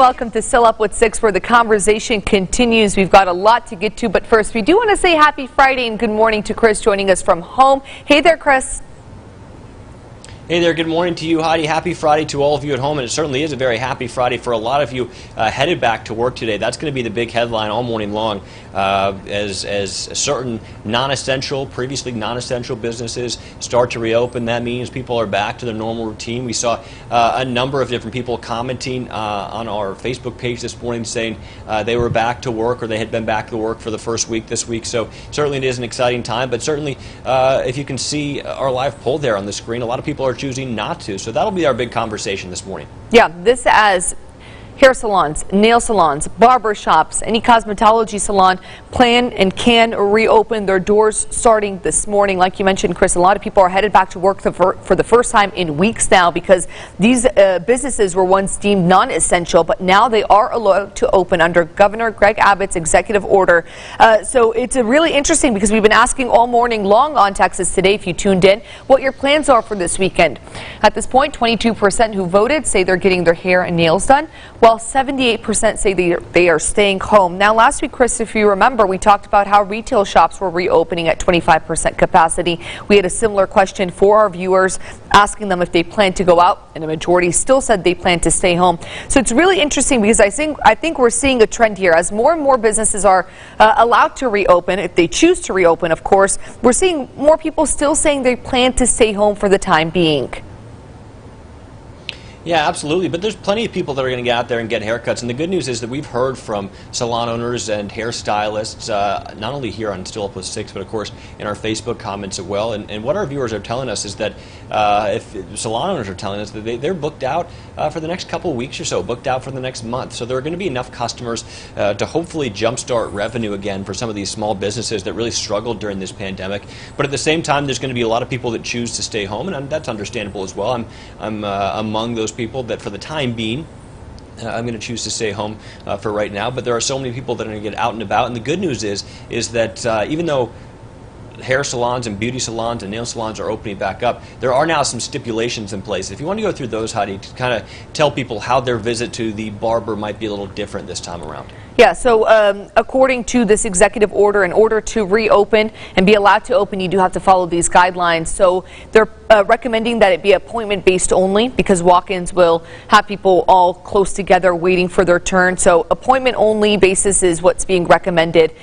welcome to Still Up with 6, where the conversation continues. We've got a lot to get to, but first we do want to say happy Friday and good morning to Chris joining us from home. Hey there, Chris. Hey there, good morning to you, Heidi. Happy Friday to all of you at home, and it certainly is a very happy Friday for a lot of you headed back to work today. That's going to be the big headline all morning long as certain non-essential, previously non-essential businesses start to reopen. That means people are back to their normal routine. We saw a number of different people commenting on our Facebook page this morning saying they were back to work or they had been back to work for the first week this week. So certainly it is an exciting time, but certainly if you can see our live poll there on the screen, a lot of people are choosing not to. So that'll be our big conversation this morning. Yeah, this as hair salons, nail salons, barber shops, any cosmetology salon plan and can reopen their doors starting this morning. Like you mentioned, Chris, a lot of people are headed back to work for the first time in weeks now because these businesses were once deemed non-essential, but now they are allowed to open under Governor Greg Abbott's executive order. So it's really interesting because we've been asking all morning long on Texas Today, if you tuned in, what your plans are for this weekend. At this point, 22% who voted say they're getting their hair and nails done, while 78% say they are staying home. Now, last week, Chris, if you remember, we talked about how retail shops were reopening at 25% capacity. We had a similar question for our viewers, asking them if they plan to go out, and a majority still said they plan to stay home. So it's really interesting because I think we're seeing a trend here. As more and more businesses are allowed to reopen, if they choose to reopen, of course, we're seeing more people still saying they plan to stay home for the time being. Yeah, absolutely. But there's plenty of people that are going to get out there and get haircuts. And the good news is that we've heard from salon owners and hairstylists, not only here on Still Up with 6, but of course in our Facebook comments as well. And what our viewers are telling us is that if salon owners are telling us that they're booked out for the next couple of weeks or so, booked out for the next month. So there are going to be enough customers to hopefully jumpstart revenue again for some of these small businesses that really struggled during this pandemic. But at the same time, there's going to be a lot of people that choose to stay home, and that's understandable as well. I'm among those people that for the time being I'm going to choose to stay home for right now, but there are so many people that are going to get out and about. And the good news is that even though hair salons and beauty salons and nail salons are opening back up, there are now some stipulations in place. If you want to go through those, Heidi, to kind of tell people how their visit to the barber might be a little different this time around. Yeah, so according to this executive order, in order to reopen and be allowed to open, you do have to follow these guidelines. So they're recommending that it be appointment-based only because walk-ins will have people all close together waiting for their turn. So appointment-only basis is what's being recommended.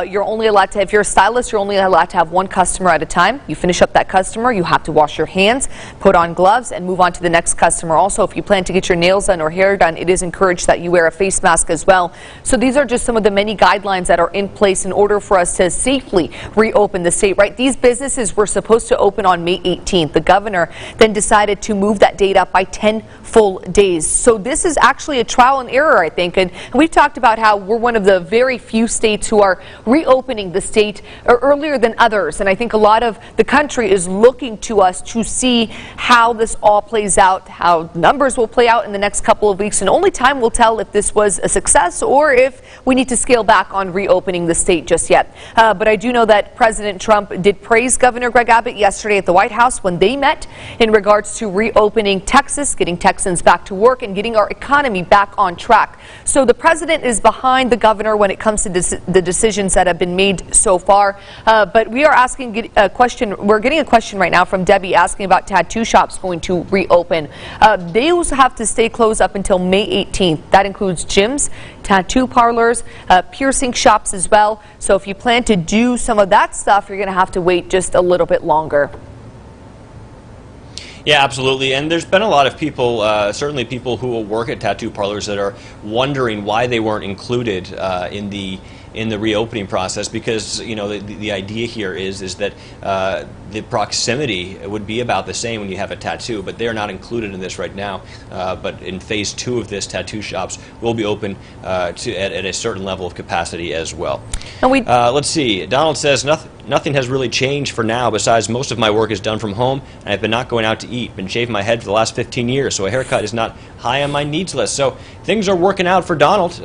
You're only allowed to, if you're a stylist, you're only allowed to have one customer at a time. You finish up that customer, you have to wash your hands, put on gloves, and move on to the next customer. Also, if you plan to get your nails done or hair done, it is encouraged that you wear a face mask as well. So these are just some of the many guidelines that are in place in order for us to safely reopen the state, right? These businesses were supposed to open on May 18th. The governor then decided to move that date up by 10 full days. So this is actually a trial and error, I think. And we've talked about how we're one of the very few states who are reopening the state earlier than others. And I think a lot of the country is looking to us to see how this all plays out, how numbers will play out in the next couple of weeks. And only time will tell if this was a success or if we need to scale back on reopening the state just yet. But I do know that President Trump did praise Governor Greg Abbott yesterday at the White House when they met in regards to reopening Texas, getting Texans back to work, and getting our economy back on track. So the president is behind the governor when it comes to the decisions that have been made so far. But we are asking a question. We're getting a question right now from Debbie asking about tattoo shops going to reopen. They also have to stay closed up until May 18th. That includes gyms, tattoo parlors, piercing shops as well. So if you plan to do some of that stuff, you're going to have to wait just a little bit longer. Yeah, absolutely. And there's been a lot of people, certainly people who will work at tattoo parlors, that are wondering why they weren't included in the reopening process, because the idea here is that the proximity would be about the same when you have a tattoo, but they are not included in this right now. But in phase 2 of this, tattoo shops will be open at a certain level of capacity as well. And let's see. Donald says nothing has really changed for now. Besides, most of my work is done from home, and I've been not going out to eat. Been shaving my head for the last 15 years, so a haircut is not high on my needs list. So things are working out for Donald.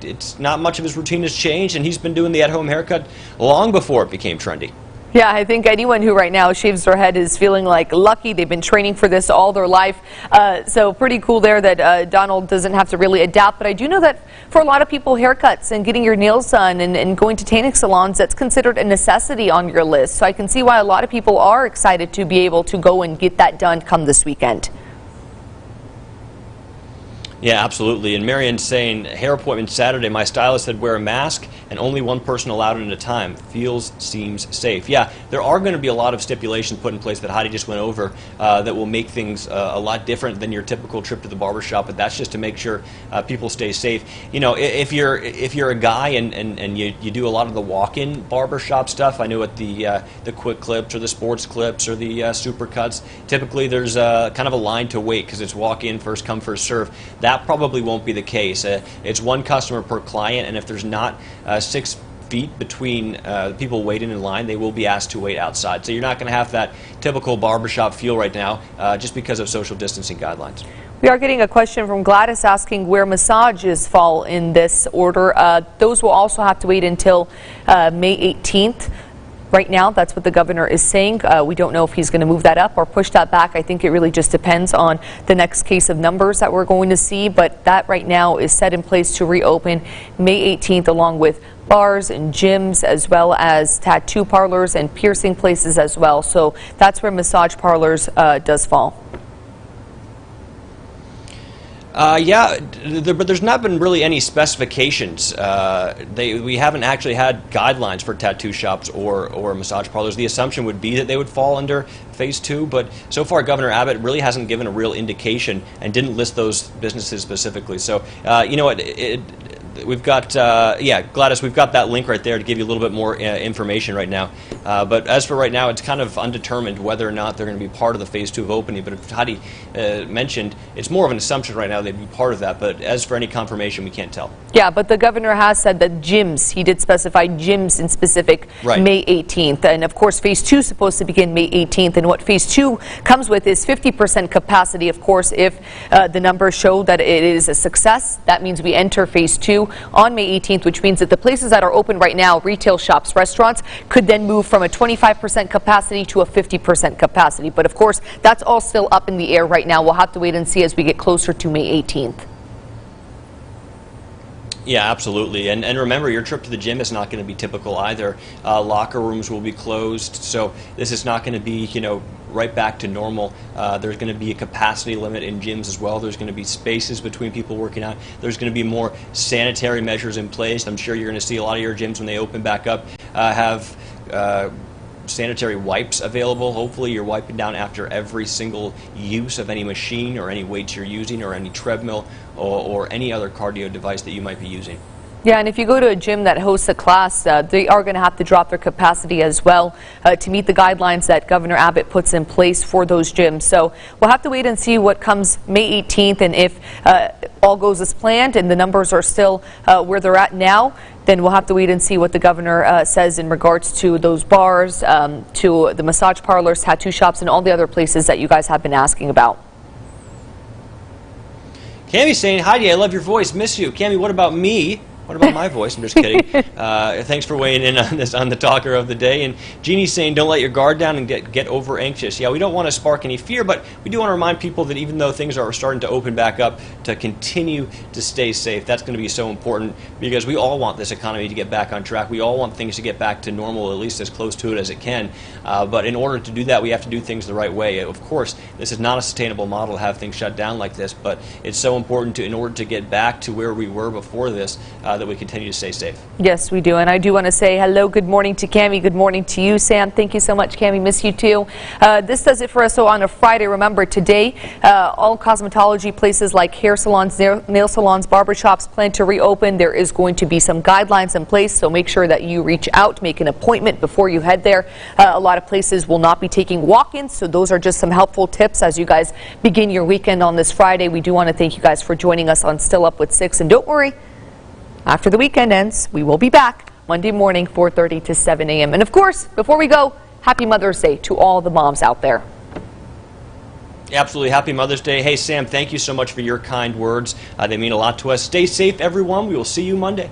It's not much of his routine has changed, and he's been doing the at-home haircut long before it became trendy. Yeah, I think anyone who right now shaves their head is feeling like lucky. They've been training for this all their life. So pretty cool there that Donald doesn't have to really adapt. But I do know that for a lot of people, haircuts and getting your nails done and going to tanning salons, that's considered a necessity on your list. So I can see why a lot of people are excited to be able to go and get that done come this weekend. Yeah, absolutely. And Marion's saying, hair appointment Saturday, my stylist said wear a mask and only one person allowed at a time. Seems safe. Yeah, there are going to be a lot of stipulations put in place that Heidi just went over that will make things a lot different than your typical trip to the barbershop, but that's just to make sure people stay safe. You know, if you're a guy and you do a lot of the walk-in barbershop stuff, I know at the quick clips or the sports clips or the super cuts, typically there's kind of a line to wait because it's walk-in, first come, first serve. That probably won't be the case. It's one customer per client, and if there's not 6 feet between people waiting in line, they will be asked to wait outside. So you're not going to have that typical barbershop feel right now just because of social distancing guidelines. We are getting a question from Gladys asking where massages fall in this order. Those will also have to wait until May 18th. Right now, that's what the governor is saying. We don't know if he's going to move that up or push that back. I think it really just depends on the next case of numbers that we're going to see. But that right now is set in place to reopen May 18th, along with bars and gyms, as well as tattoo parlors and piercing places as well. So that's where massage parlors does fall. Yeah, but there's not been really any specifications. We haven't actually had guidelines for tattoo shops or massage parlors. The assumption would be that they would fall under Phase 2, but so far Governor Abbott really hasn't given a real indication and didn't list those businesses specifically. So, you know what, we've got, yeah, Gladys, we've got that link right there to give you a little bit more information right now. But as for right now, it's kind of undetermined whether or not they're going to be part of the Phase 2 of opening. But if Heidi mentioned, it's more of an assumption right now they'd be part of that. But as for any confirmation, we can't tell. Yeah, but the governor has said that gyms, he did specify gyms in specific, right, May 18th. And of course, Phase 2 is supposed to begin May 18th. And what Phase 2 comes with is 50% capacity. Of course, if the numbers show that it is a success, that means we enter Phase 2 on May 18th, which means that the places that are open right now, retail shops, restaurants, could then move from a 25% capacity to a 50% capacity. But of course, that's all still up in the air right now. We'll have to wait and see as we get closer to May 18th. Yeah, absolutely. And remember, your trip to the gym is not going to be typical either. Locker rooms will be closed, so this is not going to be, you know, right back to normal. There's going to be a capacity limit in gyms as well. There's going to be spaces between people working out. There's going to be more sanitary measures in place. I'm sure you're going to see a lot of your gyms when they open back up have sanitary wipes available. Hopefully you're wiping down after every single use of any machine or any weights you're using or any treadmill or any other cardio device that you might be using. Yeah, and if you go to a gym that hosts a class, they are going to have to drop their capacity as well to meet the guidelines that Governor Abbott puts in place for those gyms. So we'll have to wait and see what comes May 18th, and if all goes as planned and the numbers are still where they're at now, then we'll have to wait and see what the governor says in regards to those bars, to the massage parlors, tattoo shops, and all the other places that you guys have been asking about. Cammy's saying, Heidi, I love your voice, miss you. Cammy, what about me? What about my voice? I'm just kidding. Thanks for weighing in on this on the talker of the day. And Jeannie's saying, don't let your guard down and get over anxious. Yeah, we don't want to spark any fear, but we do want to remind people that even though things are starting to open back up, to continue to stay safe. That's going to be so important because we all want this economy to get back on track. We all want things to get back to normal, at least as close to it as it can. But in order to do that, we have to do things the right way. Of course, this is not a sustainable model to have things shut down like this, but it's so important in order to get back to where we were before this, that we continue to stay safe. Yes, we do. And I do want to say hello, good morning to Cammy. Good morning to you, Sam. Thank you so much, Cammy. Miss you too. This does it for us. So on a Friday, remember today, all cosmetology places like hair salons, nail salons, barbershops plan to reopen. There is going to be some guidelines in place, so make sure that you reach out, make an appointment before you head there. A lot of places will not be taking walk-ins, so those are just some helpful tips as you guys begin your weekend on this Friday. We do want to thank you guys for joining us on Still Up with 6, and don't worry, after the weekend ends, we will be back Monday morning, 4:30 to 7 a.m. And of course, before we go, happy Mother's Day to all the moms out there. Absolutely. Happy Mother's Day. Hey, Sam, thank you so much for your kind words. They mean a lot to us. Stay safe, everyone. We will see you Monday.